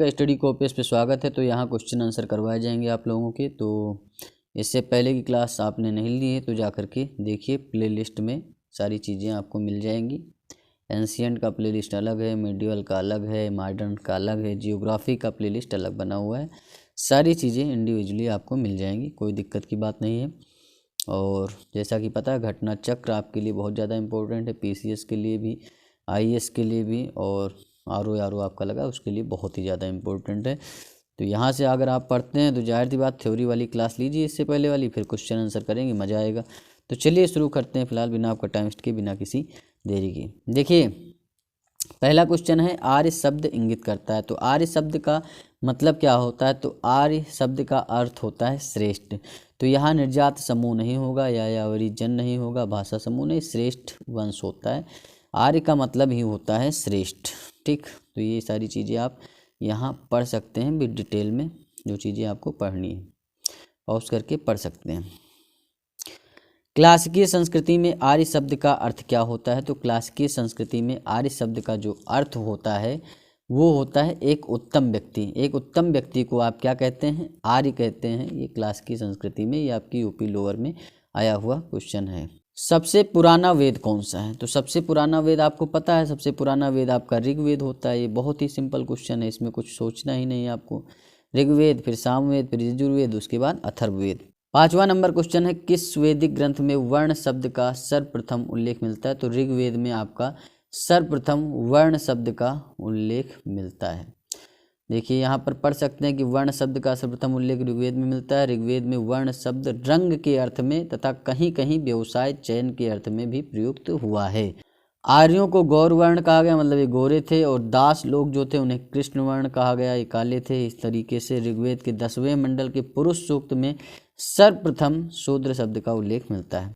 का study copies पे स्वागत है। तो यहाँ क्वेश्चन आंसर करवाए जाएंगे आप लोगों के। तो इससे पहले की क्लास आपने नहीं ली है तो जा कर के देखिए, प्लेलिस्ट में सारी चीज़ें आपको मिल जाएंगी। एंशिएंट का प्लेलिस्ट अलग है, मेडिवल का अलग है, मॉडर्न का अलग है, जियोग्राफी का प्लेलिस्ट अलग बना हुआ है। सारी चीज़ें इंडिविजुअली आपको मिल जाएंगी, कोई दिक्कत की बात नहीं है। और जैसा कि पता है, घटना चक्र आपके लिए बहुत ज़्यादा इंपॉर्टेंट है, पीसीएस के लिए भी, आईएएस के लिए भी, और आरओ आपका लगा उसके लिए बहुत ही ज़्यादा इंपॉर्टेंट है। तो यहाँ से अगर आप पढ़ते हैं तो जाहिर सी बात थ्योरी वाली क्लास लीजिए इससे पहले वाली, फिर क्वेश्चन आंसर करेंगे, मज़ा आएगा। तो चलिए शुरू करते हैं फिलहाल, बिना आपका टाइम वेस्ट के, बिना किसी देरी के। देखिए पहला क्वेश्चन है, आर्य शब्द इंगित करता है। तो आर्य शब्द का मतलब क्या होता है? तो आर्य शब्द का अर्थ होता है श्रेष्ठ। तो यहाँ निर्जात समूह नहीं होगा, यायावरी जन नहीं होगा, भाषा समूह नहीं, श्रेष्ठ वंश होता है। आर्य का मतलब ही होता है श्रेष्ठ। ठीक, तो ये सारी चीज़ें आप यहाँ पढ़ सकते हैं विद डिटेल में, जो चीज़ें आपको पढ़नी है पॉज करके पढ़ सकते हैं। क्लासिकीय संस्कृति में आर्य शब्द का अर्थ क्या होता है? तो क्लासिकीय संस्कृति में आर्य शब्द का जो अर्थ होता है वो होता है एक उत्तम व्यक्ति। एक उत्तम व्यक्ति को आप क्या कहते हैं? आर्य कहते हैं। ये क्लासिकीय संस्कृति में, ये आपकी यूपी लोअर में आया हुआ क्वेश्चन है। सबसे पुराना वेद कौन सा है? तो सबसे पुराना वेद आपको पता है, सबसे पुराना वेद आपका ऋग्वेद होता है। ये बहुत ही सिंपल क्वेश्चन है, इसमें कुछ सोचना ही नहीं है आपको। ऋग्वेद, फिर सामवेद, फिर यजुर्वेद, उसके बाद अथर्ववेद। 5वां नंबर क्वेश्चन है, किस वैदिक ग्रंथ में वर्ण शब्द का सर्वप्रथम उल्लेख मिलता है? तो ऋग्वेद में आपका सर्वप्रथम वर्ण शब्द का उल्लेख मिलता है। देखिए यहाँ पर पढ़ सकते हैं कि वर्ण शब्द का सर्वप्रथम उल्लेख ऋग्वेद में मिलता है। ऋग्वेद में वर्ण शब्द रंग के अर्थ में तथा कहीं कहीं व्यवसाय चयन के अर्थ में भी प्रयुक्त हुआ है। आर्यों को गौर वर्ण कहा गया, मतलब ये गोरे थे, और दास लोग जो थे उन्हें कृष्ण वर्ण कहा गया, ये काले थे। इस तरीके से ऋग्वेद के 10वें मंडल के पुरुष सूक्त में सर्वप्रथम शूद्र शब्द का उल्लेख मिलता है।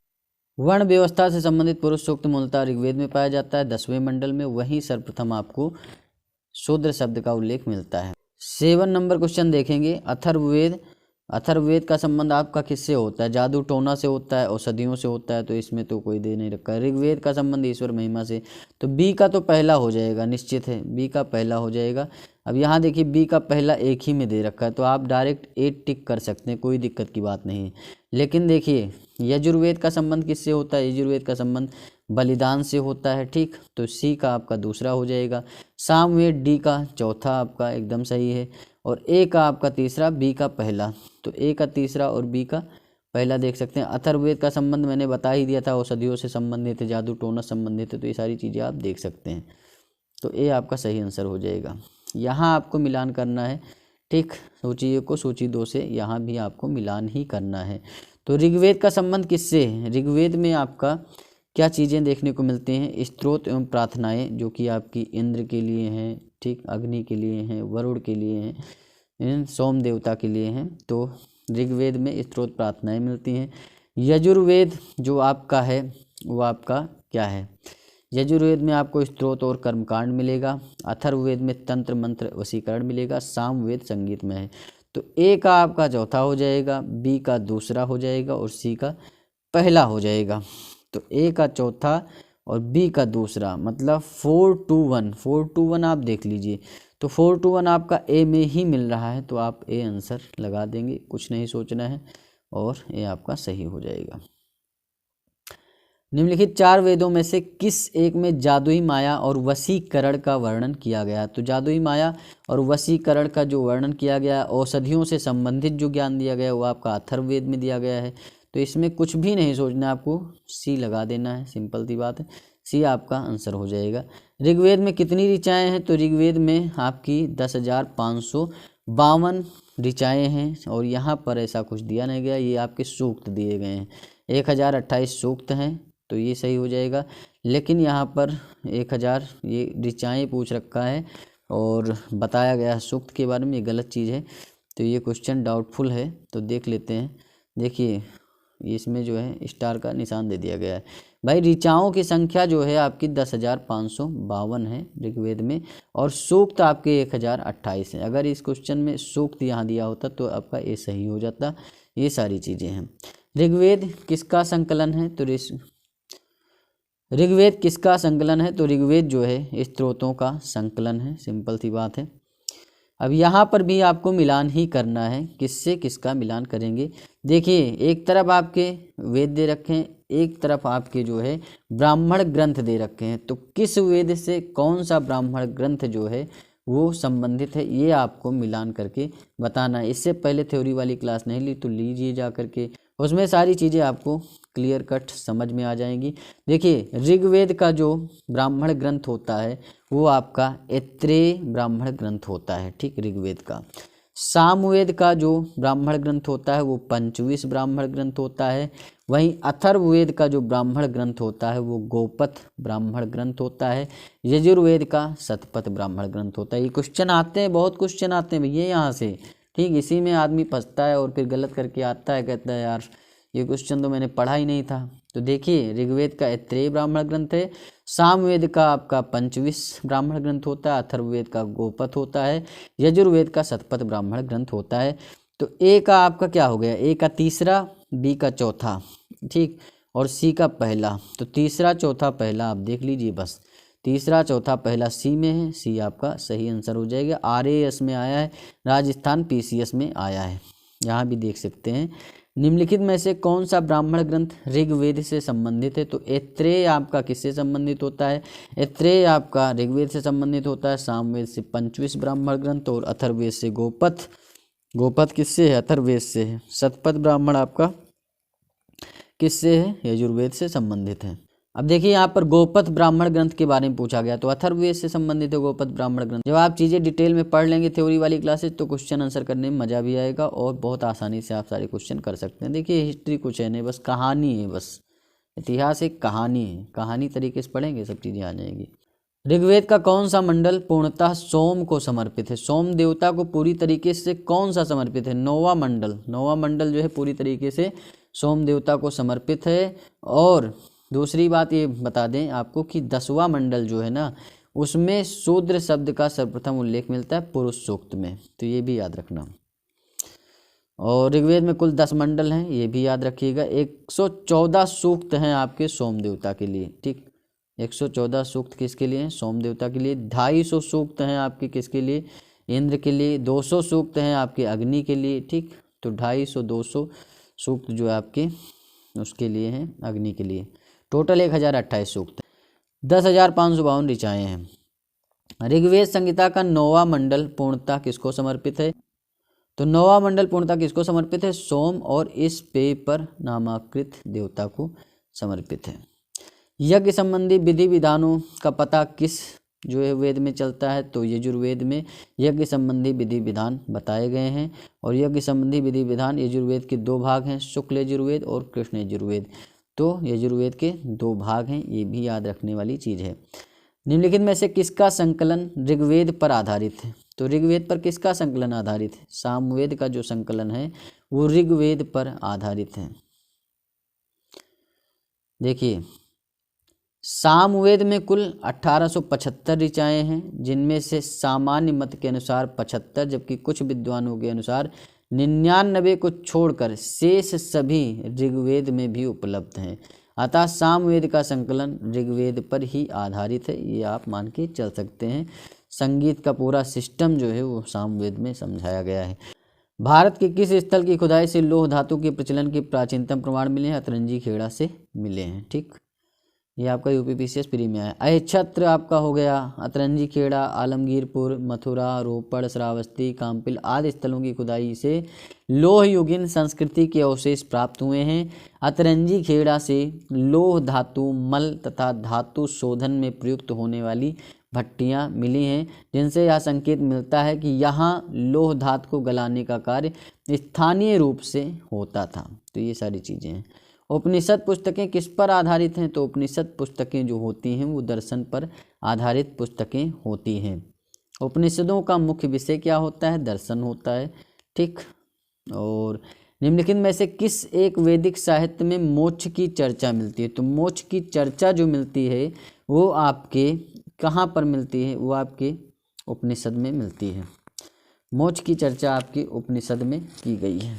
वर्ण व्यवस्था से संबंधित पुरुष सूक्त मूलतः ऋग्वेद में पाया जाता है 10वें मंडल में, वहीं सर्वप्रथम आपको शूद्र शब्द का उल्लेख मिलता है। 7 नंबर क्वेश्चन देखेंगे, अथर्ववेद। अथर्ववेद का संबंध आपका किससे होता है? जादू टोना से होता है, औषधियों से होता है, तो इसमें तो कोई दे नहीं रखा है। ऋग्वेद का संबंध ईश्वर महिमा से, तो बी का तो पहला हो जाएगा, निश्चित है, बी का पहला हो जाएगा। अब यहाँ देखिए बी का पहला एक ही में दे रखा है, तो आप डायरेक्ट ए टिक कर सकते हैं, कोई दिक्कत की बात नहीं है। लेकिन देखिए यजुर्वेद का संबंध किससे होता है? यजुर्वेद का संबंध बलिदान से होता है। ठीक, तो सी का आपका दूसरा हो जाएगा। सामवेद डी का चौथा आपका एकदम सही है, और ए का आपका तीसरा, बी का पहला। तो ए का तीसरा और बी का पहला देख सकते हैं। अथर्ववेद का संबंध मैंने बता ही दिया था, औषधियों से संबंधित है, जादू टोना संबंधित है, तो ये सारी चीज़ें आप देख सकते हैं। तो ए आपका सही आंसर हो जाएगा। यहाँ आपको मिलान करना है। ठीक, सूची 1 को सूची 2 से यहाँ भी आपको मिलान ही करना है। तो ऋग्वेद का संबंध किससे है? ऋग्वेद में आपका क्या चीज़ें देखने को मिलती हैं? स्तोत्र एवं प्रार्थनाएं, जो कि आपकी इंद्र के लिए हैं, ठीक, अग्नि के लिए हैं, वरुण के लिए हैं, सोम देवता के लिए हैं। तो ऋग्वेद में स्तोत्र प्रार्थनाएं मिलती हैं। यजुर्वेद जो आपका है वो आपका क्या है? यजुर्वेद में आपको स्तोत्र और कर्मकांड मिलेगा। अथर्ववेद में तंत्र मंत्र वशीकरण मिलेगा। सामवेद संगीत में है। तो ए का आपका चौथा हो जाएगा, बी का दूसरा हो जाएगा, और सी का पहला हो जाएगा। तो ए का चौथा और बी का दूसरा, मतलब 4 to 1, 4 to 1 आप देख लीजिए। तो 4 to 1 आपका ए में ही मिल रहा है, तो आप ए आंसर लगा देंगे, कुछ नहीं सोचना है, और ए आपका सही हो जाएगा। निम्नलिखित 4 वेदों में से किस एक में जादुई माया और वशीकरण का वर्णन किया गया? तो जादुई माया और वशीकरण का जो वर्णन किया गया, औषधियों से संबंधित जो ज्ञान दिया गया, वो आपका अथर्ववेद में दिया गया है। तो इसमें कुछ भी नहीं सोचना, आपको सी लगा देना है, सिंपल सी बात है, सी आपका आंसर हो जाएगा। ऋग्वेद में कितनी ऋचाएँ हैं? तो ऋग्वेद में आपकी 10,552 ऋचाएँ हैं, और यहाँ पर ऐसा कुछ दिया नहीं गया, ये आपके सूक्त दिए गए हैं। 1028 सूक्त हैं, तो ये सही हो जाएगा। लेकिन यहाँ पर 1000 ये ऋचाएँ पूछ रखा है और बताया गया सूक्त के बारे में, ये गलत चीज़ है, तो ये क्वेश्चन डाउटफुल है। तो देख लेते हैं। देखिए इसमें जो है स्टार का निशान दे दिया गया है। भाई ऋचाओं की संख्या जो है आपकी 10,552 है ऋग्वेद में, और सूक्त आपके 1028 है। अगर इस क्वेश्चन में सूक्त यहाँ दिया होता तो आपका ये सही हो जाता। ये सारी चीज़ें हैं। ऋग्वेद किसका संकलन है? तो ऋग्वेद किसका संकलन है? तो ऋग्वेद जो है स्त्रोतों का संकलन है, सिंपल सी बात है। अब यहाँ पर भी आपको मिलान ही करना है। किससे किसका मिलान करेंगे? देखिए, एक तरफ आपके वेद दे रखे हैं, एक तरफ आपके जो है ब्राह्मण ग्रंथ दे रखे हैं। तो किस वेद से कौन सा ब्राह्मण ग्रंथ जो है वो संबंधित है, ये आपको मिलान करके बताना है। इससे पहले थ्योरी वाली क्लास नहीं ली तो लीजिए जा करके, उसमें सारी चीज़ें आपको क्लियर कट समझ में आ जाएंगी। देखिए, ऋग्वेद का जो ब्राह्मण ग्रंथ होता है वो आपका ऐत्रेय ब्राह्मण ग्रंथ होता है, ठीक, ऋग्वेद का। सामवेद का जो ब्राह्मण ग्रंथ होता है वो पंचविश ब्राह्मण ग्रंथ होता है। वहीं अथर्ववेद का जो ब्राह्मण ग्रंथ होता है वो गोपथ ब्राह्मण ग्रंथ होता है। यजुर्वेद का शतपथ ब्राह्मण ग्रंथ होता है। ये क्वेश्चन आते हैं, बहुत क्वेश्चन आते हैं भैया यहाँ से, ठीक। इसी में आदमी फंसता है और फिर गलत करके आता है, कहता है यार ये क्वेश्चन तो मैंने पढ़ा ही नहीं था। तो देखिए, ऋग्वेद का ऐत्रेय ब्राह्मण ग्रंथ है, सामवेद का आपका पंचविश ब्राह्मण ग्रंथ होता है, अथर्ववेद का गोपथ होता है, यजुर्वेद का शतपथ ब्राह्मण ग्रंथ होता है। तो ए का आपका क्या हो गया? ए का तीसरा, बी का चौथा, ठीक, और सी का पहला। तो तीसरा चौथा पहला आप देख लीजिए, बस तीसरा चौथा पहला सी में है, सी आपका सही आंसर हो जाएगा। RAS में आया है, राजस्थान PCS में आया है, यहाँ भी देख सकते हैं। निम्नलिखित में से कौन सा ब्राह्मण ग्रंथ ऋग्वेद से संबंधित है? तो ऐत्रेय आपका किससे संबंधित होता है? ऐत्रेय आपका ऋग्वेद से संबंधित होता है, सामवेद से पंचविश ब्राह्मण ग्रंथ और अथर्ववेद से गोपथ। गोपथ किससे है? अथर्ववेद से है। शतपथ ब्राह्मण आपका किससे है? यजुर्वेद से संबंधित है। अब देखिए, यहाँ पर गोपथ ब्राह्मण ग्रंथ के बारे में पूछा गया, तो अथर्ववेद से संबंधित है गोपथ ब्राह्मण ग्रंथ। जब आप चीज़ें डिटेल में पढ़ लेंगे थ्योरी वाली क्लासेस तो क्वेश्चन आंसर करने में मज़ा भी आएगा और बहुत आसानी से आप सारे क्वेश्चन कर सकते हैं। देखिए, हिस्ट्री कुछ है नहीं, बस कहानी है, बस इतिहास एक कहानी है, कहानी तरीके से पढ़ेंगे सब चीज़ें आ जाएंगी। ऋग्वेद का कौन सा मंडल पूर्णतः सोम को समर्पित है? सोम देवता को पूरी तरीके से कौन सा समर्पित है? नौवां मंडल। नौवां मंडल जो है पूरी तरीके से सोम देवता को समर्पित है। और दूसरी बात ये बता दें आपको कि 10वां मंडल जो है ना, उसमें शूद्र शब्द का सर्वप्रथम उल्लेख मिलता है पुरुष सूक्त में, तो ये भी याद रखना। और ऋग्वेद में कुल 10 मंडल हैं, ये भी याद रखिएगा। 114 सूक्त हैं आपके सोम देवता के लिए, ठीक। 114 सूक्त किसके लिए हैं? सोम देवता के लिए। 250 सूक्त हैं आपके किसके लिए? इंद्र के लिए। 200 सूक्त हैं आपके अग्नि के लिए, ठीक। तो 250 200 सूक्त जो है आपके उसके लिए हैं, अग्नि के लिए। टोटल 1028 सूक्त, 10,552 ऋचाएँ हैं। ऋग्वेद संहिता का 9वां मंडल पूर्णतः किसको समर्पित है? तो 9वां मंडल पूर्णतः किसको समर्पित है? सोम और इस पेय पर नामाकृत देवता को समर्पित है। यज्ञ संबंधी विधि विधानों का पता किस जो है वेद में चलता है? तो यजुर्वेद में यज्ञ संबंधी विधि विधान बताए गए हैं। और यज्ञ संबंधी विधि विधान यजुर्वेद के 2 भाग हैं, शुक्ल यजुर्वेद और कृष्ण यजुर्वेद। तो यजुर्वेद के 2 भाग हैं, ये भी याद रखने वाली चीज़ है। निम्नलिखित में से किसका संकलन ऋग्वेद पर आधारित है? तो ऋग्वेद पर किसका संकलन आधारित है? सामवेद का जो संकलन है वो ऋग्वेद पर आधारित है। देखिए, सामवेद में कुल 1875 ऋचाएँ हैं, जिनमें से सामान्य मत के अनुसार 75, जबकि कुछ विद्वानों के अनुसार 99 को छोड़कर शेष सभी ऋग्वेद में भी उपलब्ध हैं। अतः सामवेद का संकलन ऋग्वेद पर ही आधारित है, ये आप मान के चल सकते हैं। संगीत का पूरा सिस्टम जो है वो सामवेद में समझाया गया है। भारत के किस स्थल की खुदाई से लौह धातु के प्रचलन के प्राचीनतम प्रमाण मिले हैं? अतरंजी खेड़ा से मिले हैं, ठीक। ये आपका UPPCS प्री में आया। अहिच्छत्र आपका हो गया, अतरंजी खेड़ा, आलमगीरपुर, मथुरा, रोपड़, श्रावस्ती, काम्पिल आदि स्थलों की खुदाई से लोह युगीन संस्कृति के अवशेष प्राप्त हुए हैं। अतरंजी खेड़ा से लोह धातु मल तथा धातु शोधन में प्रयुक्त होने वाली भट्टियाँ मिली हैं, जिनसे यह संकेत मिलता है कि यहाँ लोह धातु को गलाने का कार्य स्थानीय रूप से होता था। तो ये सारी चीज़ें हैं। उपनिषद पुस्तकें किस पर आधारित हैं? तो उपनिषद पुस्तकें जो होती हैं वो दर्शन पर आधारित पुस्तकें होती हैं। उपनिषदों का मुख्य विषय क्या होता है? दर्शन होता है, ठीक। और निम्नलिखित में से किस एक वैदिक साहित्य में मोक्ष की चर्चा मिलती है? तो मोक्ष की चर्चा जो मिलती है वो आपके कहाँ पर मिलती है? वो आपके उपनिषद में मिलती है। मोक्ष की चर्चा आपकी उपनिषद में की गई है।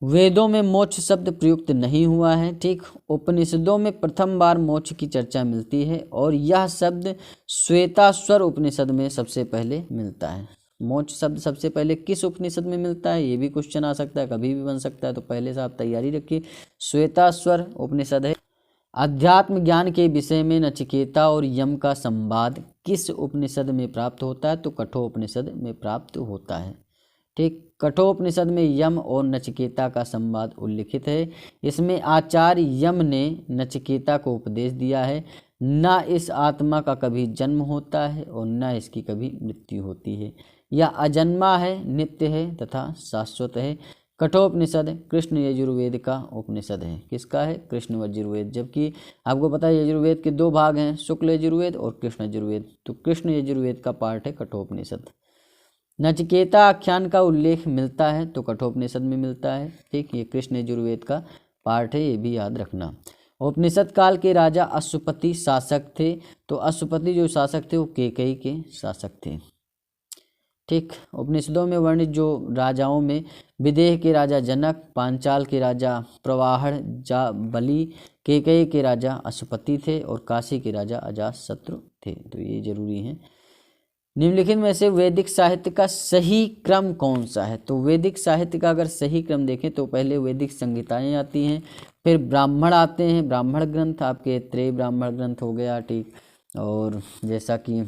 वेदों में मोक्ष शब्द प्रयुक्त नहीं हुआ है। ठीक, उपनिषदों में प्रथम बार मोक्ष की चर्चा मिलती है और यह शब्द श्वेताश्वर उपनिषद में सबसे पहले मिलता है। मोक्ष शब्द सबसे पहले किस उपनिषद में मिलता है, ये भी क्वेश्चन आ सकता है, कभी भी बन सकता है, तो पहले से आप तैयारी रखिए। श्वेताश्वर उपनिषद है। अध्यात्म ज्ञान के विषय में नचिकेता और यम का संवाद किस उपनिषद में प्राप्त होता है, तो कठोपनिषद में प्राप्त होता है। ठीक, कठोपनिषद में यम और नचिकेता का संवाद उल्लिखित है। इसमें आचार्य यम ने नचिकेता को उपदेश दिया है, न इस आत्मा का कभी जन्म होता है और न इसकी कभी मृत्यु होती है, यह अजन्मा है, नित्य है तथा शाश्वत है। कठोपनिषद कृष्ण यजुर्वेद का उपनिषद है। किसका है, कृष्ण यजुर्वेद। जबकि आपको पता है यजुर्वेद के दो भाग हैं, शुक्ल यजुर्वेद और कृष्ण यजुर्वेद, तो कृष्ण यजुर्वेद का पार्ट है कठोपनिषद। नचिकेता आख्यान का उल्लेख मिलता है तो कठोपनिषद में मिलता है। ठीक, ये कृष्ण यजुर्वेद का पार्ट है, ये भी याद रखना। उपनिषद काल के राजा अश्वपति शासक थे, तो अश्वपति जो शासक थे वो केकई के शासक थे। ठीक, उपनिषदों में वर्णित जो राजाओं में विदेह के राजा जनक, पांचाल के राजा प्रवाहण बलि, केकई के राजा अश्वपति थे और काशी के राजा अजातशत्रु थे। तो ये जरूरी है। निम्नलिखित में से वैदिक साहित्य का सही क्रम कौन सा है, तो वैदिक साहित्य का अगर सही क्रम देखें तो पहले वैदिक संहिताएं आती हैं, फिर ब्राह्मण आते हैं, ब्राह्मण ग्रंथ आपके त्रय ब्राह्मण ग्रंथ हो गया। ठीक, और जैसा कि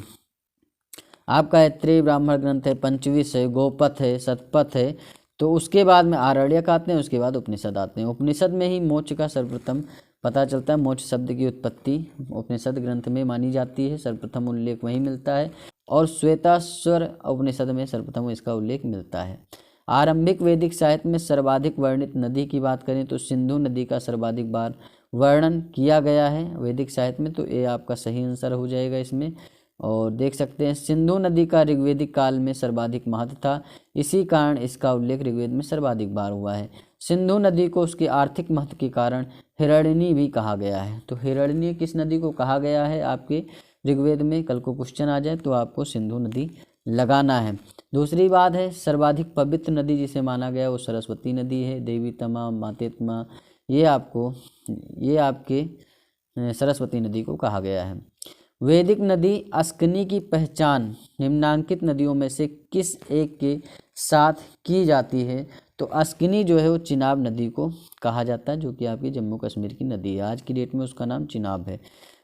आपका त्रय ब्राह्मण ग्रंथ है, पंचविश है, गोपथ है, शतपथ है, तो उसके बाद में आरण्यक आते हैं, उसके बाद उपनिषद आते हैं। उपनिषद में ही मोक्ष का सर्वप्रथम पता चलता है। मोक्ष शब्द की उत्पत्ति उपनिषद ग्रंथ में मानी जाती है, सर्वप्रथम उल्लेख वहीं मिलता है और श्वेताश्वर उपनिषद में सर्वप्रथम इसका उल्लेख मिलता है। आरंभिक वैदिक साहित्य में सर्वाधिक वर्णित नदी की बात करें तो सिंधु नदी का सर्वाधिक बार वर्णन किया गया है वैदिक साहित्य में, तो ये आपका सही आंसर हो जाएगा इसमें। और देख सकते हैं सिंधु नदी का ऋग्वैदिक काल में सर्वाधिक महत्व था, इसी कारण इसका उल्लेख ऋग्वेद में सर्वाधिक बार हुआ है। सिंधु नदी को उसके आर्थिक महत्व के कारण हिरण्यनी भी कहा गया है। तो हिरण्य किस नदी को कहा गया है आपके ऋग्वेद में, कल को क्वेश्चन आ जाए तो आपको सिंधु नदी लगाना है। दूसरी बात है सर्वाधिक पवित्र नदी जिसे माना गया वो सरस्वती नदी है। देवी तमा, मातेत्मा, ये आपके सरस्वती नदी को कहा गया है। वैदिक नदी अस्कनी की पहचान निम्नांकित नदियों में से किस एक के साथ की जाती है, तो अस्कनी जो है वो चिनाब नदी को कहा जाता है, जो कि आपकी जम्मू कश्मीर की नदी है। आज की डेट में उसका नाम चिनाब है।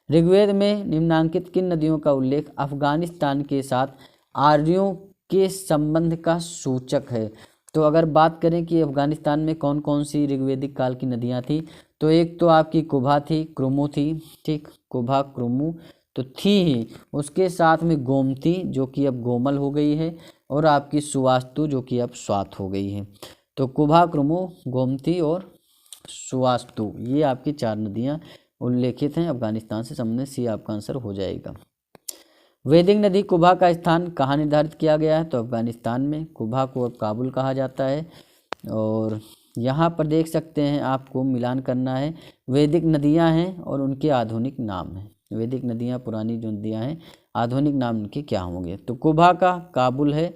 ऋग्वेद में निम्नांकित किन नदियों का उल्लेख अफगानिस्तान के साथ आर्यों के संबंध का सूचक है, तो अगर बात करें कि अफगानिस्तान में कौन कौन सी ऋग्वैदिक काल की नदियां थी, तो एक तो आपकी कुभा थी, क्रुमु थी। ठीक, कुभा क्रुमु तो थी ही, उसके साथ में गोमती जो कि अब गोमल हो गई है, और आपकी सुवास्तु जो कि अब स्वात हो गई है। तो कुभा, क्रुमु, गोमती और सुवास्तु, ये आपकी चार नदियां उल्लेखित हैं अफगानिस्तान से संबंधित। सी आपका आंसर हो जाएगा। वैदिक नदी कुभा का स्थान कहाँ निर्धारित किया गया है, तो अफगानिस्तान में। कुभा को अब काबुल कहा जाता है। और यहाँ पर देख सकते हैं आपको मिलान करना है, वैदिक नदियाँ हैं और उनके आधुनिक नाम हैं। वैदिक नदियाँ पुरानी जो नदियाँ हैं आधुनिक नाम उनके क्या होंगे, तो कुभा का काबुल है।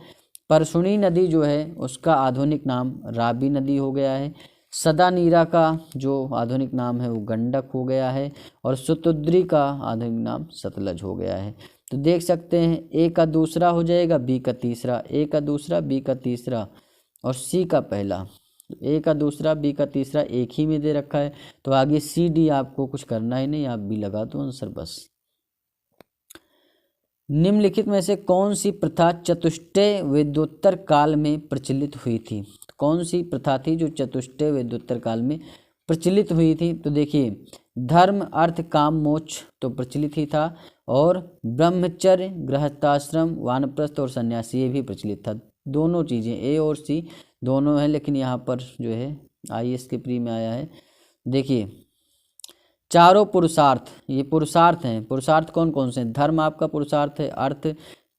परशुनी नदी जो है उसका आधुनिक नाम राबी नदी हो गया है। सदानीरा का जो आधुनिक नाम है वो गंडक हो गया है, और सुतुद्री का आधुनिक नाम सतलज हो गया है। तो देख सकते हैं ए का दूसरा हो जाएगा, बी का तीसरा, ए का दूसरा, बी का तीसरा और सी का पहला। ए का दूसरा, बी का तीसरा एक ही में दे रखा है, तो आगे सी डी आपको कुछ करना ही नहीं, आप बी लगा दो आंसर बस। निम्नलिखित में से कौन सी प्रथा चतुष्टय वेदोत्तर काल में प्रचलित हुई थी, कौन सी प्रथा थी जो चतुष्टय वेदोत्तर काल में प्रचलित हुई थी, तो देखिए धर्म, अर्थ, काम, मोक्ष तो प्रचलित ही था, और ब्रह्मचर्य, गृहस्थाश्रम, वानप्रस्थ और सन्यासी ये भी प्रचलित था। दोनों चीज़ें ए और सी दोनों हैं, लेकिन यहाँ पर जो है IAS के प्री में आया है। देखिए चारों पुरुषार्थ, ये पुरुषार्थ हैं। पुरुषार्थ कौन कौन से हैं, धर्म आपका पुरुषार्थ है, अर्थ,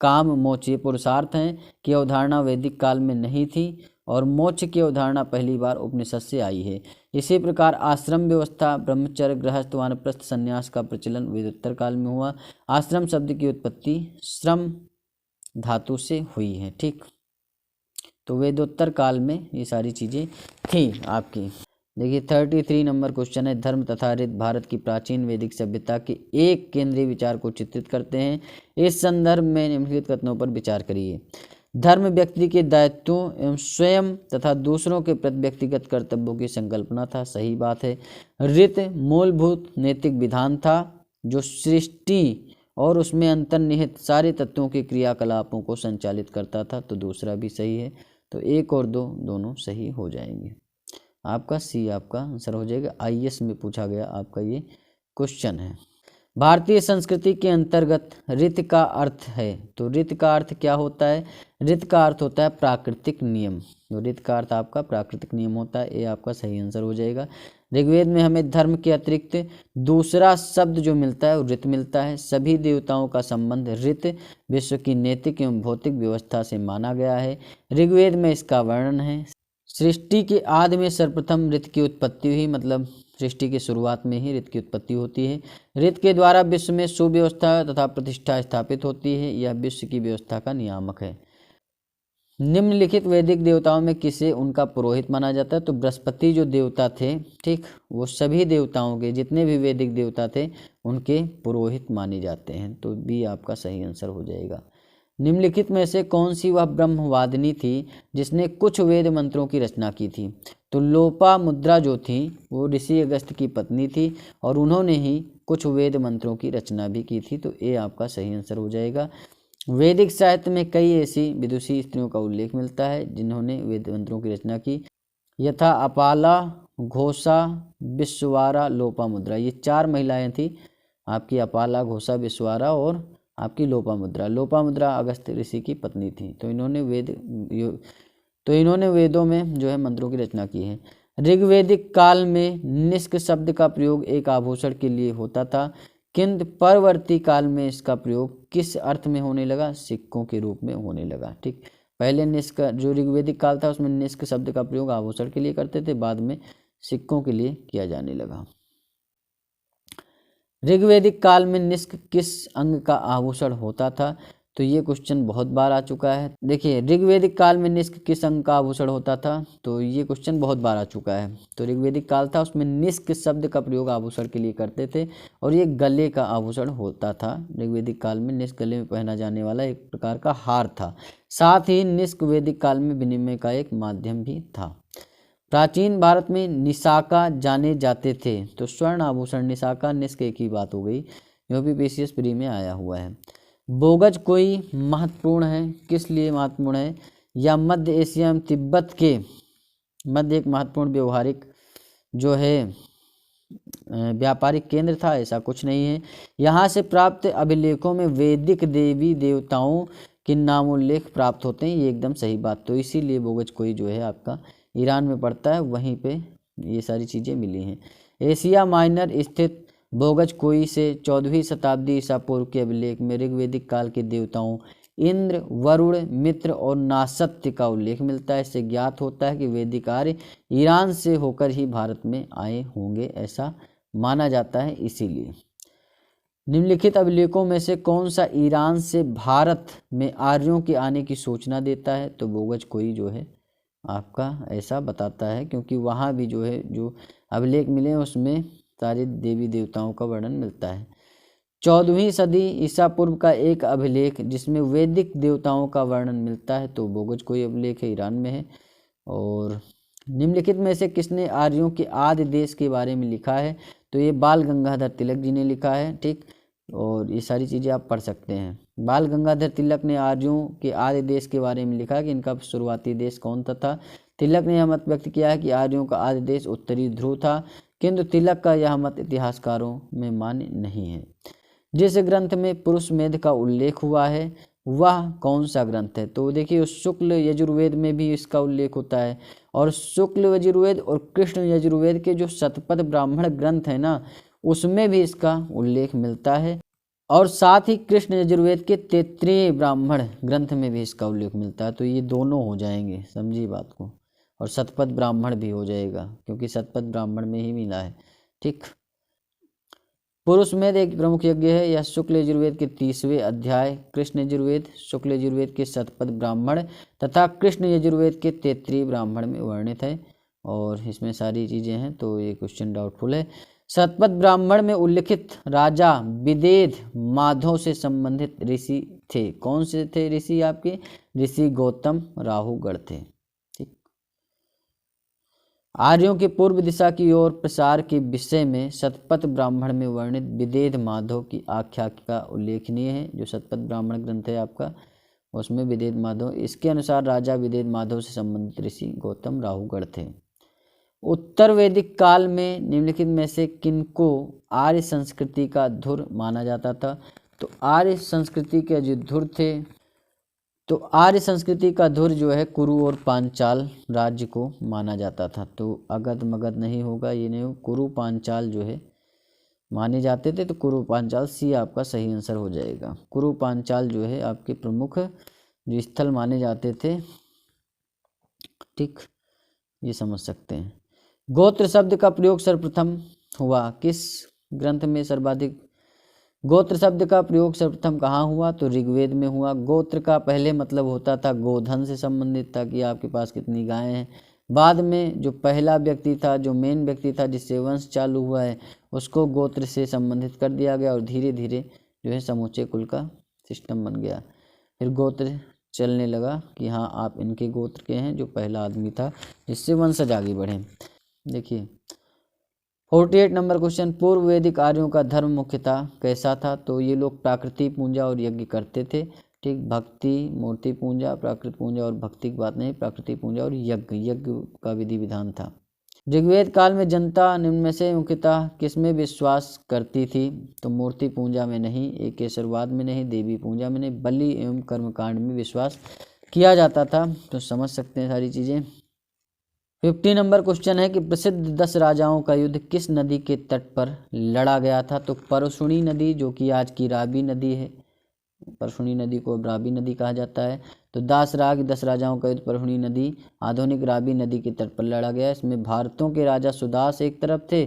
काम, मोक्ष ये पुरुषार्थ हैं की अवधारणा वैदिक काल में नहीं थी, और मोक्ष की अवधारणा पहली बार उपनिषद से आई है। इसी प्रकार आश्रम व्यवस्था, ब्रह्मचर्य, गृहस्थ, वानप्रस्थ, संन्यास का प्रचलन वेदोत्तर काल में हुआ। आश्रम शब्द की उत्पत्ति श्रम धातु से हुई है। ठीक, तो वेदोत्तर काल में ये सारी चीज़ें थी आपकी। देखिए 33 नंबर क्वेश्चन है, धर्म तथा रीत भारत की प्राचीन वैदिक सभ्यता के एक केंद्रीय विचार को चित्रित करते हैं। इस संदर्भ में निम्नलिखित कथनों पर विचार करिए। धर्म व्यक्ति के दायित्वों एवं स्वयं तथा दूसरों के प्रति व्यक्तिगत कर्तव्यों की संकल्पना था, सही बात है। रीत मूलभूत नैतिक विधान था जो सृष्टि और उसमें अंतर्निहित सारे तत्वों के क्रियाकलापों को संचालित करता था, तो दूसरा भी सही है। तो 1 और 2 दोनों सही हो जाएंगे। आपका सी आपका आंसर हो जाएगा। आईएएस में पूछा गया आपका ये क्वेश्चन है। भारतीय संस्कृति के अंतर्गत रीत का अर्थ है, तो रीत का अर्थ क्या होता है? रीत का अर्थ होता है प्राकृतिक नियम। तो रीत का अर्थ आपका प्राकृतिक नियम होता है, ये आपका सही आंसर हो जाएगा। ऋग्वेद में हमें धर्म के अतिरिक्त दूसरा शब्द जो मिलता है वो रीत मिलता है। सभी देवताओं का संबंध रीत विश्व की नैतिक एवं भौतिक व्यवस्था से माना गया है। ऋग्वेद में इसका वर्णन है। सृष्टि के आदि में सर्वप्रथम रीत की उत्पत्ति हुई, मतलब सृष्टि की शुरुआत में ही रीत की उत्पत्ति होती है। रीत के द्वारा विश्व में सुव्यवस्था तथा प्रतिष्ठा स्थापित होती है, यह विश्व की व्यवस्था का नियामक है। निम्नलिखित वैदिक देवताओं में किसे उनका पुरोहित माना जाता है? तो बृहस्पति जो देवता थे, ठीक, वो सभी देवताओं के जितने भी वैदिक देवता थे उनके पुरोहित माने जाते हैं, तो बी आपका सही आंसर हो जाएगा। निम्नलिखित में से कौन सी वह ब्रह्मवादिनी थी जिसने कुछ वेद मंत्रों की रचना की थी? तो लोपामुद्रा जो थी वो ऋषि अगस्त्य की पत्नी थी और उन्होंने ही कुछ वेद मंत्रों की रचना भी की थी, तो ये आपका सही आंसर हो जाएगा। वैदिक साहित्य में कई ऐसी विदुषी स्त्रियों का उल्लेख मिलता है जिन्होंने वेद मंत्रों की रचना की, यथा अपाला, घोषा, विश्वारा, लोपामुद्रा। ये 4 महिलाएं थी आपकी, अपाला, घोषा, विश्वारा और आपकी लोपामुद्रा। लोपामुद्रा अगस्त्य ऋषि की पत्नी थी, तो इन्होंने वेदों में जो है मंत्रों की रचना की है। ऋग्वैदिक काल में निष्क शब्द का प्रयोग एक आभूषण के लिए होता था, किंतु परवर्ती काल में इसका प्रयोग किस अर्थ में होने लगा? सिक्कों के रूप में होने लगा। ठीक, पहले निष्क जो ऋग्वैदिक काल था उसमें निष्क शब्द का प्रयोग आभूषण के लिए करते थे, बाद में सिक्कों के लिए किया जाने लगा। ऋग्वैदिक काल में निष्क किस अंग का आभूषण होता था? तो ये क्वेश्चन बहुत बार आ चुका है। देखिए ऋग्वैदिक काल में निष्क किस अंग का आभूषण होता था? तो ये क्वेश्चन बहुत बार आ चुका है। तो ऋग्वैदिक काल था उसमें निष्क शब्द का प्रयोग आभूषण के लिए करते थे और ये गले का आभूषण होता था। ऋग्वैदिक काल में निष्क गले में पहना जाने वाला एक प्रकार का हार था। साथ ही निष्क वैदिक काल में विनिमय का एक माध्यम भी था। प्राचीन भारत में निशाका जाने जाते थे, तो स्वर्ण आभूषण निशाका निष्क एक ही बात हो गई, जो भी पीसीएस प्री में आया हुआ है। बोगज कोई महत्वपूर्ण है, किस लिए महत्वपूर्ण है? या मध्य एशिया एवं तिब्बत के मध्य एक महत्वपूर्ण व्यवहारिक जो है व्यापारिक केंद्र था? ऐसा कुछ नहीं है। यहाँ से प्राप्त अभिलेखों में वैदिक देवी देवताओं के नामोल्लेख प्राप्त होते हैं, ये एकदम सही बात। तो इसीलिए बोगज कोई जो है आपका ईरान में पड़ता है, वहीं पे ये सारी चीज़ें मिली हैं। एशिया माइनर स्थित बोगज कोई से 14वीं शताब्दी ईसा पूर्व के अभिलेख में ऋग्वैदिक काल के देवताओं इंद्र, वरुण, मित्र और नासत्य का उल्लेख मिलता है। इससे ज्ञात होता है कि वैदिक आर्य ईरान से होकर ही भारत में आए होंगे, ऐसा माना जाता है। इसीलिए निम्नलिखित अभिलेखों में से कौन सा ईरान से भारत में आर्यों के आने की सूचना देता है? तो बोगज कोई जो है आपका ऐसा बताता है, क्योंकि वहाँ भी जो है जो अभिलेख मिले उसमें सारे देवी देवताओं का वर्णन मिलता है। 14वीं सदी ईसा पूर्व का एक अभिलेख जिसमें वैदिक देवताओं का वर्णन मिलता है, तो बोगज कोई अभिलेख है, ईरान में है। और निम्नलिखित में से किसने आर्यों के आदि देश के बारे में लिखा है? तो ये बाल गंगाधर तिलक जी ने लिखा है। ठीक, और ये सारी चीज़ें आप पढ़ सकते हैं। बाल गंगाधर तिलक ने आर्यों के आदि देश के बारे में लिखा कि इनका शुरुआती देश कौन था। तिलक ने यह मत व्यक्त किया है कि आर्यों का आदि देश उत्तरी ध्रुव था, किंतु तिलक का यह मत इतिहासकारों में मान्य नहीं है। जिस ग्रंथ में पुरुष मेध का उल्लेख हुआ है वह कौन सा ग्रंथ है? तो देखिए शुक्ल यजुर्वेद में भी इसका उल्लेख होता है, और शुक्ल यजुर्वेद और कृष्ण यजुर्वेद के जो शतपथ ब्राह्मण ग्रंथ है ना, उसमें भी इसका उल्लेख मिलता है। और साथ ही कृष्ण यजुर्वेद के तैत्तिरीय ब्राह्मण ग्रंथ में भी इसका उल्लेख मिलता है। तो ये दोनों हो जाएंगे, समझिए बात को। और शतपथ ब्राह्मण भी हो जाएगा, क्योंकि शतपथ ब्राह्मण में ही मिला है। ठीक, पुरुषमेध एक प्रमुख यज्ञ है। यह शुक्ल यजुर्वेद के 30वें अध्याय, कृष्ण यजुर्वेद, शुक्ल यजुर्वेद के शतपथ ब्राह्मण तथा कृष्ण यजुर्वेद के 33 ब्राह्मण में वर्णित है और इसमें सारी चीज़ें हैं, तो ये क्वेश्चन डाउटफुल है। शतपथ ब्राह्मण में उल्लिखित राजा विदेध माधव से संबंधित ऋषि थे। कौन से थे ऋषि? आपके ऋषि गौतम राहुगढ़ थे। ठीक। आर्यों के पूर्व दिशा की ओर प्रसार के विषय में शतपथ ब्राह्मण में वर्णित विदेध माधव की आख्यायिका उल्लेखनीय है। जो शतपथ ब्राह्मण ग्रंथ है आपका, उसमें विदेध माधव, इसके अनुसार राजा विदेध माधव से संबंधित ऋषि गौतम राहुगढ़ थे। उत्तर वैदिक काल में निम्नलिखित में से किनको आर्य संस्कृति का धुर माना जाता था? तो आर्य संस्कृति के जो धुर थे, तो आर्य संस्कृति का धुर जो है कुरु और पांचाल राज्य को माना जाता था। तो अगध मगध नहीं होगा, ये नहीं हो, कुरु पांचाल जो है माने जाते थे। तो कुरु पांचाल, सी आपका सही आंसर हो जाएगा। कुरु पांचाल जो है आपके प्रमुख जो स्थल माने जाते थे। ठीक, ये समझ सकते हैं। गोत्र शब्द का प्रयोग सर्वप्रथम हुआ किस ग्रंथ में? सर्वाधिक गोत्र शब्द का प्रयोग सर्वप्रथम कहाँ हुआ? तो ऋग्वेद में हुआ। गोत्र का पहले मतलब होता था गोधन से संबंधित था, कि आपके पास कितनी गायें हैं। बाद में जो पहला व्यक्ति था, जो मेन व्यक्ति था, जिससे वंश चालू हुआ है, उसको गोत्र से संबंधित कर दिया गया और धीरे धीरे जो है समूचे कुल का सिस्टम बन गया। फिर गोत्र चलने लगा कि हाँ आप इनके गोत्र के हैं, जो पहला आदमी था, जिससे वंशज आगे बढ़े। देखिए 48 नंबर क्वेश्चन, पूर्व वैदिक आर्यों का धर्म मुख्यतः कैसा था? तो ये लोग प्राकृति पूजा और यज्ञ करते थे। ठीक, भक्ति, मूर्ति पूजा, प्राकृत पूजा और भक्ति की बात नहीं, प्राकृतिक पूजा और यज्ञ का विधि विधान था। ऋग्वेद काल में जनता निम्न में से मुख्यतः किसमें विश्वास करती थी? तो मूर्ति पूजा में नहीं, एकेश्वरवाद में नहीं, देवी पूजा में नहीं, बलि एवं कर्मकांड में विश्वास किया जाता था। तो समझ सकते हैं सारी चीज़ें। 50 नंबर क्वेश्चन है कि प्रसिद्ध 10 राजाओं का युद्ध किस नदी के तट पर लड़ा गया था? तो परशुनी नदी, जो कि आज की रावी नदी है, परशुनी नदी को रावी नदी कहा जाता है। तो 10 राजाओं का युद्ध परशुनी नदी, आधुनिक रावी नदी के तट पर लड़ा गया। इसमें भारतों के राजा सुदास एक तरफ थे,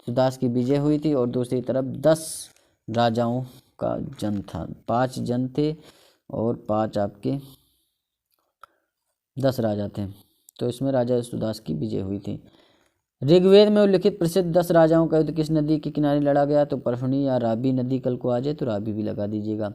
सुदास की विजय हुई थी, और दूसरी तरफ 10 राजाओं का जन था। 5 जन थे और 5 आपके 10 राजा थे। तो इसमें राजा सुदास की विजय हुई थी। ऋग्वेद में उल्लिखित प्रसिद्ध 10 राजाओं का युद्ध किस नदी के किनारे लड़ा गया? तो परशुनी या रावी नदी, कल को आ जाए तो रावी भी लगा दीजिएगा।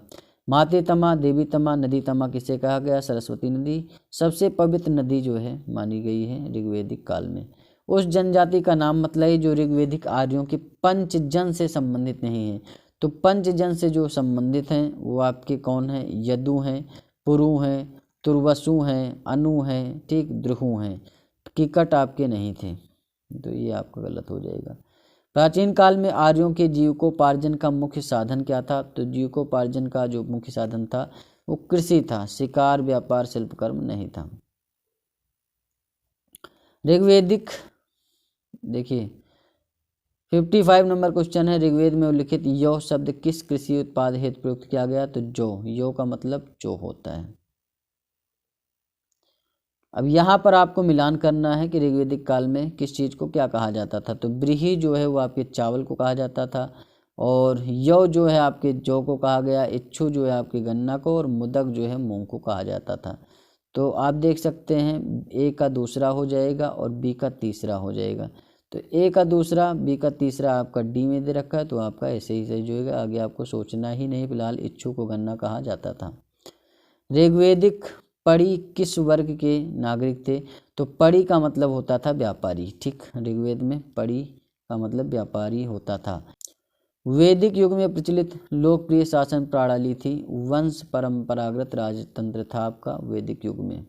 माते तमा, देवी तमा, नदी तमा किसे कहा गया? सरस्वती नदी सबसे पवित्र नदी जो है मानी गई है ऋग्वेदिक काल में। उस जनजाति का नाम मतलब जो ऋग्वेदिक आर्यों के पंचजन से संबंधित नहीं है। तो पंचजन से जो संबंधित हैं वो आपके कौन हैं? यदु हैं, पुरु हैं, तुर्वसु हैं, अनु हैं, ठीक, द्रुहु हैं। किकट आपके नहीं थे, तो ये आपका गलत हो जाएगा। प्राचीन काल में आर्यों के जीविकोपार्जन का मुख्य साधन क्या था? तो जीविकोपार्जन का जो मुख्य साधन था वो कृषि था, शिकार, व्यापार, शिल्पकर्म नहीं था। ऋग्वेदिक देखिए 55 नंबर क्वेश्चन है, ऋग्वेद में उल्लिखित यौ शब्द किस कृषि उत्पाद हेतु प्रयुक्त किया गया? तो जो, यौ का मतलब जो होता है। अब यहाँ पर आपको मिलान करना है कि ऋग्वेदिक काल में किस चीज़ को क्या कहा जाता था। तो ब्रीही जो है वो आपके चावल को कहा जाता था, और यौ जो है आपके जौ को कहा गया, इच्छु जो है आपके गन्ना को, और मुदक जो है मूंग को कहा जाता था। तो आप देख सकते हैं ए का दूसरा हो जाएगा और बी का तीसरा हो जाएगा। तो ए का दूसरा, बी का तीसरा आपका डी में दे रखा है, तो आपका ऐसे ही सही होगा। आगे आपको सोचना ही नहीं। फिलहाल इच्छु को गन्ना कहा जाता था। ऋग्वेदिक पड़ी किस वर्ग के नागरिक थे? तो पड़ी का मतलब होता था व्यापारी। ठीक, ऋग्वेद में पड़ी का मतलब व्यापारी होता था। वैदिक युग में प्रचलित लोकप्रिय शासन प्रणाली थी वंश परंपरागत राजतंत्र था आपका। वैदिक युग में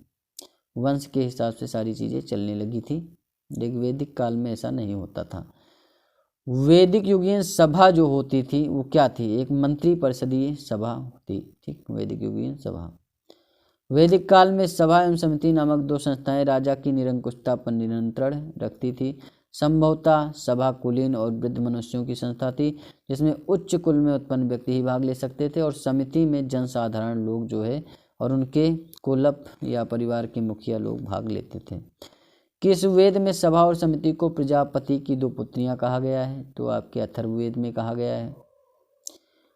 वंश के हिसाब से सारी चीज़ें चलने लगी थी। ऋग्वेदिक काल में ऐसा नहीं होता था। वैदिक युगीन सभा जो होती थी वो क्या थी? एक मंत्री परिषदीय सभा होती। ठीक, वैदिक युगीन सभा। वैदिक काल में सभा एवं समिति नामक 2 संस्थाएं राजा की निरंकुशता पर नियंत्रण रखती थी। संभवतः सभा कुलीन और वृद्ध मनुष्यों की संस्था थी, जिसमें उच्च कुल में उत्पन्न व्यक्ति ही भाग ले सकते थे, और समिति में जनसाधारण लोग जो है और उनके कुलप या परिवार के मुखिया लोग भाग लेते थे। किस वेद में सभा और समिति को प्रजापति की 2 पुत्रियां कहा गया है? तो आपके अथर्ववेद में कहा गया है।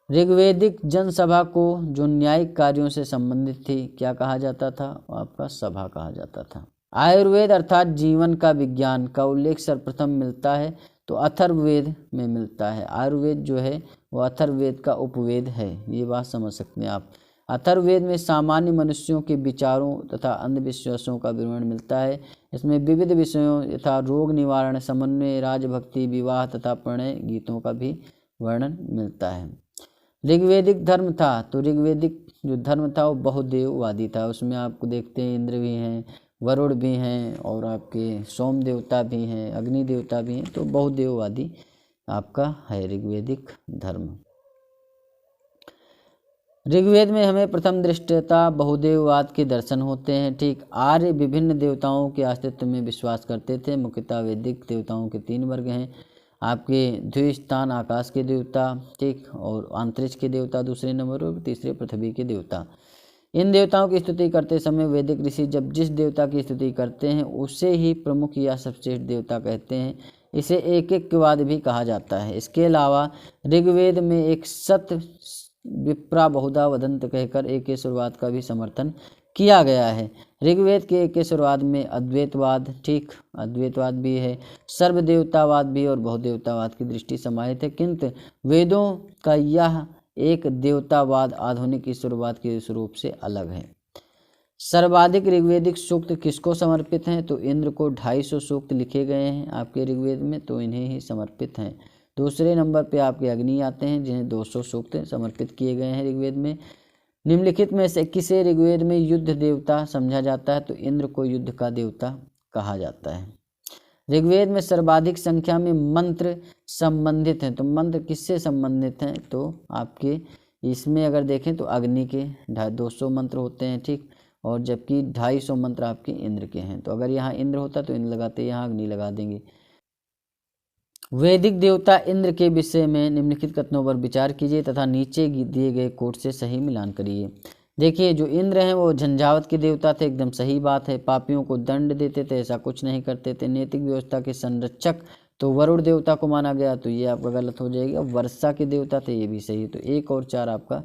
ऋग्वेदिक जनसभा को जो न्यायिक कार्यों से संबंधित थी क्या कहा जाता था? आपका सभा कहा जाता था। आयुर्वेद अर्थात जीवन का विज्ञान का उल्लेख सर्वप्रथम मिलता है तो अथर्ववेद में मिलता है। आयुर्वेद जो है वो अथर्ववेद का उपवेद है, ये बात समझ सकते हैं आप। अथर्ववेद में सामान्य मनुष्यों के विचारों तथा अंधविश्वासों का विवरण मिलता है। इसमें विविध विषयों यथा रोग निवारण, समन्वय, राजभक्ति, विवाह तथा प्रणय गीतों का भी वर्णन मिलता है। ऋग्वेदिक धर्म था तो ऋग्वेदिक जो धर्म था वो बहुदेववादी था। उसमें आपको देखते हैं इंद्र भी हैं, वरुण भी हैं और आपके सोम देवता भी हैं, अग्नि देवता भी हैं, तो बहुदेववादी आपका है ऋग्वेदिक धर्म। ऋग्वेद में हमें प्रथम दृष्टता बहुदेववाद के दर्शन होते हैं। ठीक, आर्य विभिन्न देवताओं के अस्तित्व में विश्वास करते थे। मुख्यतः वैदिक देवताओं के 3 वर्ग हैं, आपके द्विस्थान आकाश के देवता, ठीक, और अंतरिक्ष के देवता दूसरे नंबर और तीसरे पृथ्वी के देवता। इन देवताओं की स्तुति करते समय वैदिक ऋषि जब जिस देवता की स्तुति करते हैं उसे ही प्रमुख या सबश्रेष्ठ देवता कहते हैं। इसे एकैक्यवाद भी कहा जाता है। इसके अलावा ऋग्वेद में एक सत विप्रा बहुधा वदंत कहकर एकेश्वरवाद का भी समर्थन किया गया है। ऋग्वेद के एकेश्वरवाद में अद्वैतवाद, ठीक, अद्वैतवाद भी है, सर्वदेवतावाद भी और बहुदेवतावाद की दृष्टि समाहित है। किंतु वेदों का यह एक देवतावाद आधुनिक ईश्वरवाद के स्वरूप से अलग है। सर्वाधिक ऋग्वेदिक सूक्त किसको समर्पित हैं? तो इंद्र को 250 सूक्त लिखे गए हैं आपके ऋग्वेद में, तो इन्हें ही समर्पित हैं। दूसरे नंबर पे आपके अग्नि आते हैं जिन्हें 200 सूक्त समर्पित किए गए हैं ऋग्वेद में। निम्नलिखित में से किसे ऋग्वेद में युद्ध देवता समझा जाता है? तो इंद्र को युद्ध का देवता कहा जाता है। ऋग्वेद में सर्वाधिक संख्या में मंत्र संबंधित हैं, तो मंत्र किससे संबंधित हैं? तो आपके इसमें अगर देखें तो अग्नि के 200 मंत्र होते हैं, ठीक, और जबकि 250 मंत्र आपके इंद्र के हैं। तो अगर यहाँ इंद्र होता तो इंद्र लगाते, यहाँ अग्नि लगा देंगे। वैदिक देवता इंद्र के विषय में निम्नलिखित कथनों पर विचार कीजिए तथा नीचे दिए गए कोट से सही मिलान करिए। देखिए, जो इंद्र हैं वो झंझावत के देवता थे, एकदम सही बात है। पापियों को दंड देते थे, ऐसा कुछ नहीं करते थे। नैतिक व्यवस्था के संरक्षक तो वरुण देवता को माना गया, तो ये आपका गलत हो जाएगा। वर्षा के देवता थे, ये भी सही, तो 1 और 4 आपका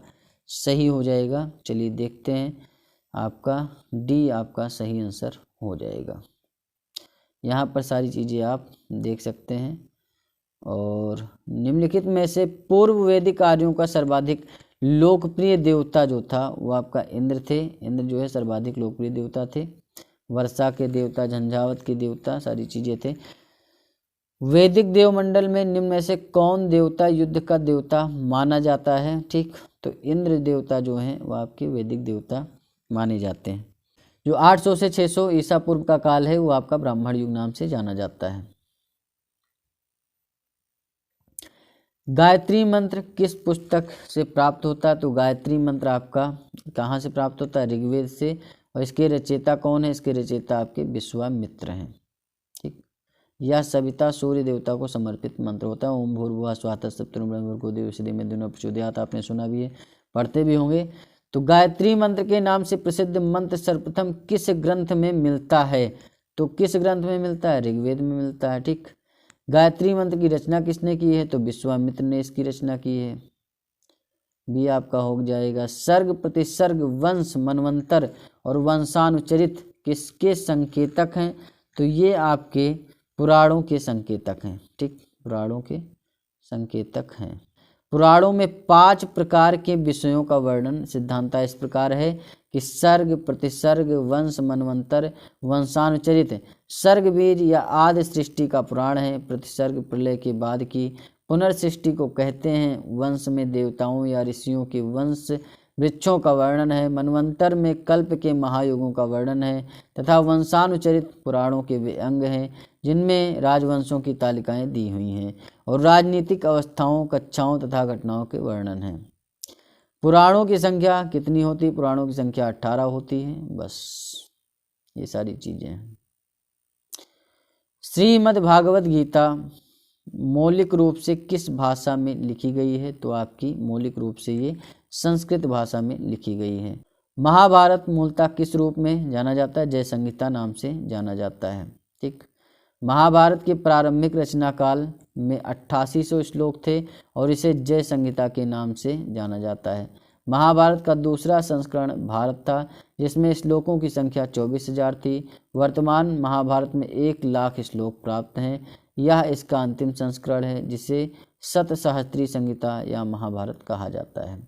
सही हो जाएगा। चलिए देखते हैं, आपका डी आपका सही आंसर हो जाएगा। यहाँ पर सारी चीज़ें आप देख सकते हैं। और निम्नलिखित में से पूर्व वैदिक आर्यों का सर्वाधिक लोकप्रिय देवता जो था वो आपका इंद्र थे। इंद्र जो है सर्वाधिक लोकप्रिय देवता थे। वर्षा के देवता, झंझावत के देवता, सारी चीजें थे। वैदिक देवमंडल में निम्न में से कौन देवता युद्ध का देवता माना जाता है? ठीक, तो इंद्र देवता जो हैं वो आपके वैदिक देवता माने जाते हैं। जो 800 से 600 ईसा पूर्व का काल है वो आपका ब्राह्मण युग नाम से जाना जाता है। गायत्री मंत्र किस पुस्तक से प्राप्त होता है? तो गायत्री मंत्र आपका कहाँ से प्राप्त होता है? ऋग्वेद से। और इसके रचयिता कौन है? इसके रचयिता आपके विश्वामित्र हैं। ठीक, यह सविता सूर्य देवता को समर्पित मंत्र होता है। ओम भूर्भुवः स्वः तत्सवितुर्वरेण्यं देवस्य धीमहि प्रचोदयात्, आपने सुना भी है, पढ़ते भी होंगे। तो गायत्री मंत्र के नाम से प्रसिद्ध मंत्र सर्वप्रथम किस ग्रंथ में मिलता है? तो किस ग्रंथ में मिलता है? ऋग्वेद में मिलता है। ठीक, गायत्री मंत्र की रचना किसने की है? तो विश्वामित्र ने इसकी रचना की है। भी आपका हो जाएगा। सर्ग, प्रतिसर्ग, वंश, मनवंतर और वंशानुचरित किसके संकेतक हैं? तो ये आपके पुराणों के संकेतक हैं। ठीक, पुराणों के संकेतक हैं। पुराणों में 5 प्रकार के विषयों का वर्णन सिद्धांत इस प्रकार है कि सर्ग, प्रतिसर्ग, वंश, मनवंतर, वंशानुचरित। सर्ग बीज या आदि सृष्टि का पुराण है। प्रतिसर्ग प्रलय के बाद की पुनर्सृष्टि को कहते हैं। वंश में देवताओं या ऋषियों के वंश वृक्षों का वर्णन है। मनवंतर में कल्प के महायुगों का वर्णन है तथा वंशानुचरित पुराणों के वे अंग हैं जिनमें राजवंशों की तालिकाएं दी हुई हैं और राजनीतिक अवस्थाओं, कक्षाओं तथा घटनाओं के वर्णन हैं। पुराणों की संख्या कितनी होती है? पुराणों की संख्या 18 होती है। बस ये सारी चीजें हैं। श्रीमद् भागवत गीता मौलिक रूप से किस भाषा में लिखी गई है? तो आपकी मौलिक रूप से ये संस्कृत भाषा में लिखी गई है। महाभारत मूलतः किस रूप में जाना जाता है? जय संहिता नाम से जाना जाता है। ठीक। महाभारत के प्रारंभिक रचना काल में 8800 श्लोक थे और इसे जय संहिता के नाम से जाना जाता है। महाभारत का दूसरा संस्करण भारत था जिसमें श्लोकों की संख्या 24,000 थी। वर्तमान महाभारत में 1,00,000 श्लोक प्राप्त हैं। यह इसका अंतिम संस्करण है जिसे सतसहस्त्री संहिता या महाभारत कहा जाता है।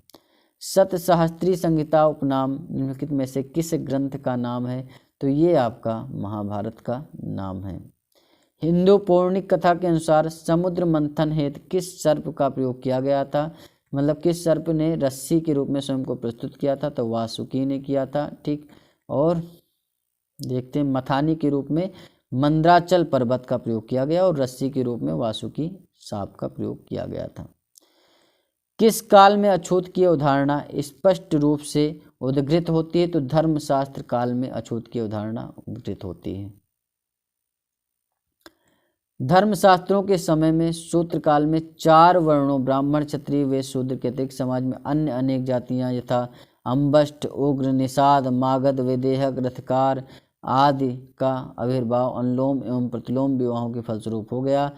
सतसहस्त्री संहिता उपनाम निम्नलिखित में से किस ग्रंथ का नाम है? तो ये आपका महाभारत का नाम है। हिंदू पौराणिक कथा के अनुसार समुद्र मंथन हेतु किस सर्प का प्रयोग किया गया था? मतलब किस सर्प ने रस्सी के रूप में स्वयं को प्रस्तुत किया था? तो वासुकी ने किया था। ठीक। और देखते हैं मथानी के रूप में मंद्राचल पर्वत का प्रयोग किया गया और रस्सी के रूप में वासुकी सांप का प्रयोग किया गया था। किस काल में अछूत की अवधारणा स्पष्ट रूप से उद्घृत होती है? तो धर्मशास्त्र काल में अछूत की अवधारणा उद्घृत होती है। धर्मशास्त्रों के समय में सूत्र काल में 4 वर्णों ब्राह्मण क्षत्रिय वैश्य शूद्र के अतिरिक्त समाज में अन्य अनेक जातियां यथा अम्बष्ट उग्र निषाद मागध वैदेहक रथकार आदि का आविर्भाव अनुलोम एवं प्रतिलोम विवाहों के फलस्वरूप हो गया।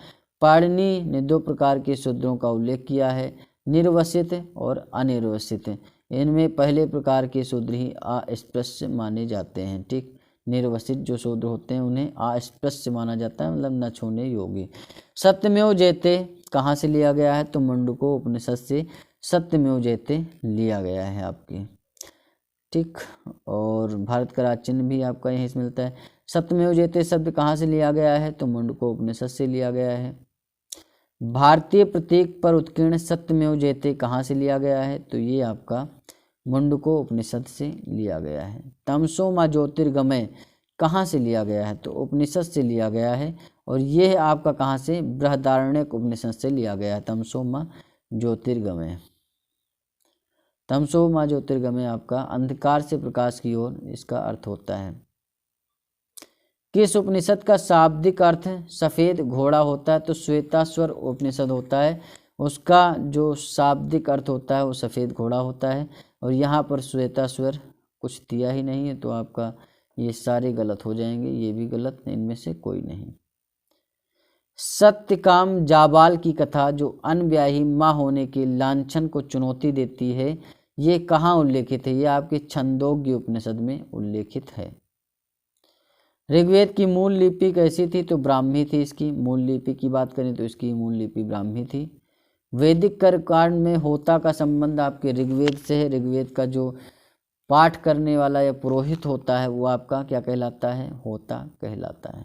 पाणिनि ने 2 प्रकार के शूद्रों का उल्लेख किया है, निर्वसित और अनिर्वसित। इनमें पहले प्रकार के शूद्र ही अस्पृश्य माने जाते हैं। ठीक। निर्वसित जो शूद्र होते हैं उन्हें अस्पृश्य माना जाता है, मतलब न छूने योग्य। सत्यमेव जयते कहाँ से लिया गया है? तो मुंडको उपनिषद से सत्यमेव जयते लिया गया है आपके। ठीक। और भारत का राज चिन्ह भी आपका यहीं से मिलता है। सत्यमेव जयते शब्द कहाँ से लिया गया है? तो मुंडको उपनिषद से लिया गया है। भारतीय प्रतीक पर उत्कीर्ण सत्यमेव जयते कहाँ से लिया गया है? तो ये आपका मुंडको उपनिषद से लिया गया है। तमसो मा ज्योतिर्गमय कहाँ से लिया गया है? तो उपनिषद से लिया गया है और यह आपका कहाँ से? बृहदारण्यक उपनिषद से लिया गया है। तमसो मा ज्योतिर्गमय, तमसो मा ज्योतिर्गमय आपका अंधकार से प्रकाश की ओर इसका अर्थ होता है। किस उपनिषद का शाब्दिक अर्थ सफेद घोड़ा होता है? तो श्वेताश्वर उपनिषद होता है, उसका जो शाब्दिक अर्थ होता है वो सफेद घोड़ा होता है। और यहाँ पर श्वेताश्वर कुछ दिया ही नहीं है तो आपका ये सारे गलत हो जाएंगे, ये भी गलत, इनमें से कोई नहीं। सत्यकाम जाबाल की कथा जो अनब्याही माँ होने के लांछन को चुनौती देती है, ये कहाँ उल्लेखित है? ये आपके छंदोग्य उपनिषद में उल्लेखित है। ऋग्वेद की मूल लिपि कैसी थी? तो ब्राह्मी थी। इसकी मूल लिपि की बात करें तो इसकी मूल लिपि ब्राह्मी थी। वैदिक कर्मकांड में होता का संबंध आपके ऋग्वेद से है। ऋग्वेद का जो पाठ करने वाला या पुरोहित होता है वो आपका क्या कहलाता है? होता कहलाता है।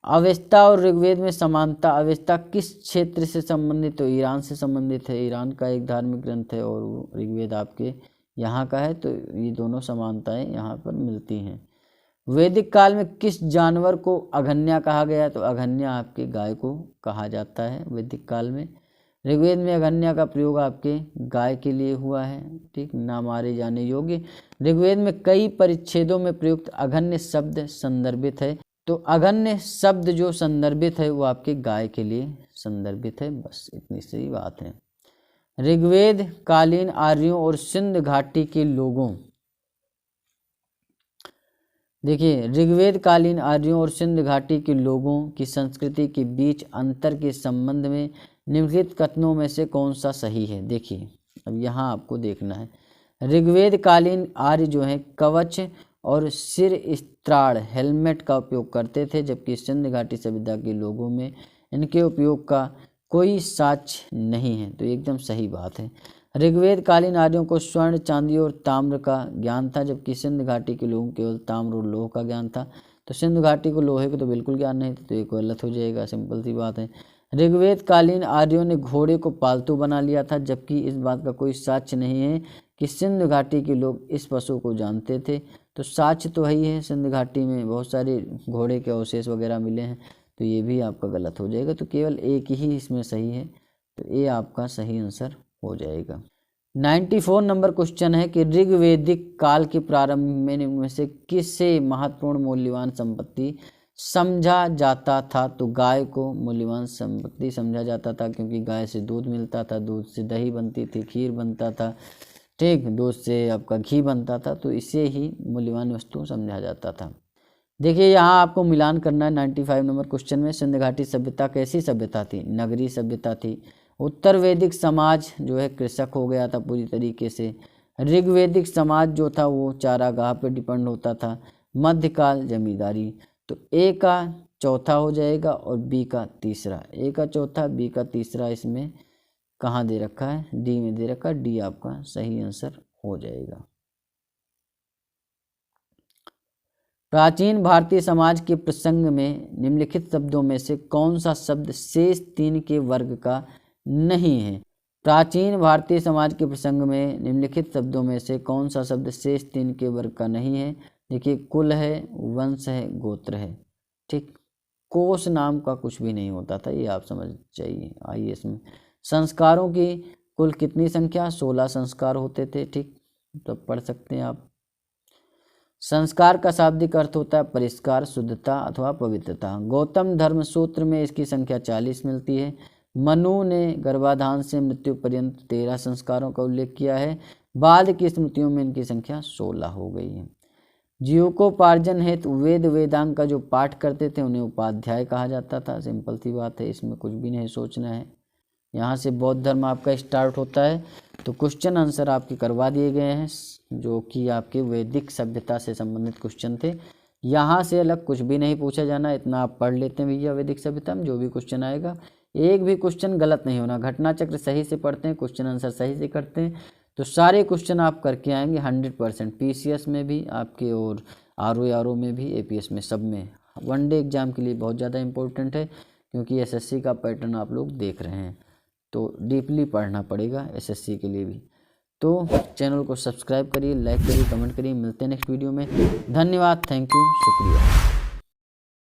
अवेस्ता और ऋग्वेद में समानता। अवेस्ता किस क्षेत्र से संबंधित? तो ईरान से संबंधित है। ईरान का एक धार्मिक ग्रंथ है और ऋग्वेद आपके यहाँ का है, तो ये दोनों समानताएं यहाँ पर मिलती हैं। वैदिक काल में किस जानवर को अघन्या कहा गया? तो अघन्या आपके गाय को कहा जाता है वैदिक काल में। ऋग्वेद में अघन्या का प्रयोग आपके गाय के लिए हुआ है। ठीक। ना मारे जाने योग्य। ऋग्वेद में कई परिच्छेदों में प्रयुक्त अघन्य शब्द संदर्भित है। तो अघन्य शब्द जो संदर्भित है वो आपके गाय के लिए संदर्भित है। बस इतनी सी बात है। ऋग्वेद कालीन आर्यों और सिंध घाटी के लोगों, देखिए ऋग्वेद कालीन आर्यों और सिंध घाटी के लोगों की संस्कृति के बीच अंतर के संबंध में निम्नलिखित कथनों में से कौन सा सही है? देखिए अब यहाँ आपको देखना है। ऋग्वेद कालीन आर्य जो है कवच और सिर स्त्राण हेलमेट का उपयोग करते थे, जबकि सिंध घाटी सभ्यता के लोगों में इनके उपयोग का कोई साक्ष्य नहीं है। तो एकदम सही बात है। ऋग्वेद कालीन आर्यों को स्वर्ण चांदी और ताम्र का ज्ञान था, जबकि सिंध घाटी के लोगों को केवल ताम्र और लोह का ज्ञान था। तो सिंध घाटी को लोहे को तो बिल्कुल ज्ञान नहीं था, तो ये गलत हो जाएगा, सिंपल सी बात है। ऋग्वेद कालीन आर्यों ने घोड़े को पालतू बना लिया था, जबकि इस बात का कोई साक्ष्य नहीं है कि सिंध घाटी के लोग इस पशु को जानते थे। तो साक्ष्य तो ही है, सिंध घाटी में बहुत सारे घोड़े के अवशेष वगैरह मिले हैं, तो ये भी आपका गलत हो जाएगा। तो केवल एक ही इसमें सही है, तो ये आपका सही आंसर हो जाएगा। 94 नंबर क्वेश्चन है कि ऋग्वैदिक काल के प्रारंभ में इनमें से किसे महत्वपूर्ण मूल्यवान संपत्ति समझा जाता था? तो गाय को मूल्यवान संपत्ति समझा जाता था, क्योंकि गाय से दूध मिलता था, दूध से दही बनती थी, खीर बनता था, ठीक, दूध से आपका घी बनता था, तो इसे ही मूल्यवान वस्तु समझा जाता था। देखिए यहाँ आपको मिलान करना है 95 नंबर क्वेश्चन में। सिंध घाटी सभ्यता कैसी सभ्यता थी? नगरीय सभ्यता थी। उत्तर वैदिक समाज जो है कृषक हो गया था पूरी तरीके से। ऋग्वैदिक समाज जो था वो चारागाह पे डिपेंड होता था। मध्यकाल जमींदारी। तो ए का चौथा हो जाएगा और बी का तीसरा। ए का चौथा, बी का तीसरा इसमें कहाँ दे रखा है? डी में दे रखा है। डी आपका सही आंसर हो जाएगा। प्राचीन भारतीय समाज के प्रसंग में निम्नलिखित शब्दों में से कौन सा शब्द शेष 3 के वर्ग का नहीं है? प्राचीन भारतीय समाज के प्रसंग में निम्नलिखित शब्दों में से कौन सा शब्द शेष 3 के वर्ग का नहीं है? देखिए, कुल है, वंश है, गोत्र है। ठीक, कोश नाम का कुछ भी नहीं होता था, ये आप समझ जाइए। आइए इसमें संस्कारों की कुल कितनी संख्या? 16 संस्कार होते थे। ठीक, तो पढ़ सकते हैं आप। संस्कार का शाब्दिक अर्थ होता है परिष्कार, शुद्धता अथवा पवित्रता। गौतम धर्म सूत्र में इसकी संख्या 40 मिलती है। मनु ने गर्भाधान से मृत्यु पर्यंत 13 संस्कारों का उल्लेख किया है। बाद की स्मृतियों में इनकी संख्या 16 हो गई है। जीविकोपार्जन हेतु वेद वेदांग का जो पाठ करते थे उन्हें उपाध्याय कहा जाता था। सिंपल सी बात है, इसमें कुछ भी नहीं सोचना है। यहाँ से बौद्ध धर्म आपका स्टार्ट होता है। तो क्वेश्चन आंसर आपके करवा दिए गए हैं जो कि आपके वैदिक सभ्यता से संबंधित क्वेश्चन थे। यहाँ से अलग कुछ भी नहीं पूछा जाना, इतना आप पढ़ लेते हैं भैया। वैदिक सभ्यता में जो भी क्वेश्चन आएगा एक भी क्वेश्चन गलत नहीं होना। घटना चक्र सही से पढ़ते हैं, क्वेश्चन आंसर सही से करते हैं तो सारे क्वेश्चन आप करके आएंगे 100%। पीसीएस में भी आपके और आरओ में भी, एपीएस में, सब में। वनडे एग्जाम के लिए बहुत ज़्यादा इंपॉर्टेंट है क्योंकि एसएससी का पैटर्न आप लोग देख रहे हैं तो डीपली पढ़ना पड़ेगा एसएससी के लिए भी। तो चैनल को सब्सक्राइब करिए, लाइक करिए, कमेंट करिए। मिलते हैं नेक्स्ट वीडियो में। धन्यवाद, थैंक यू, शुक्रिया।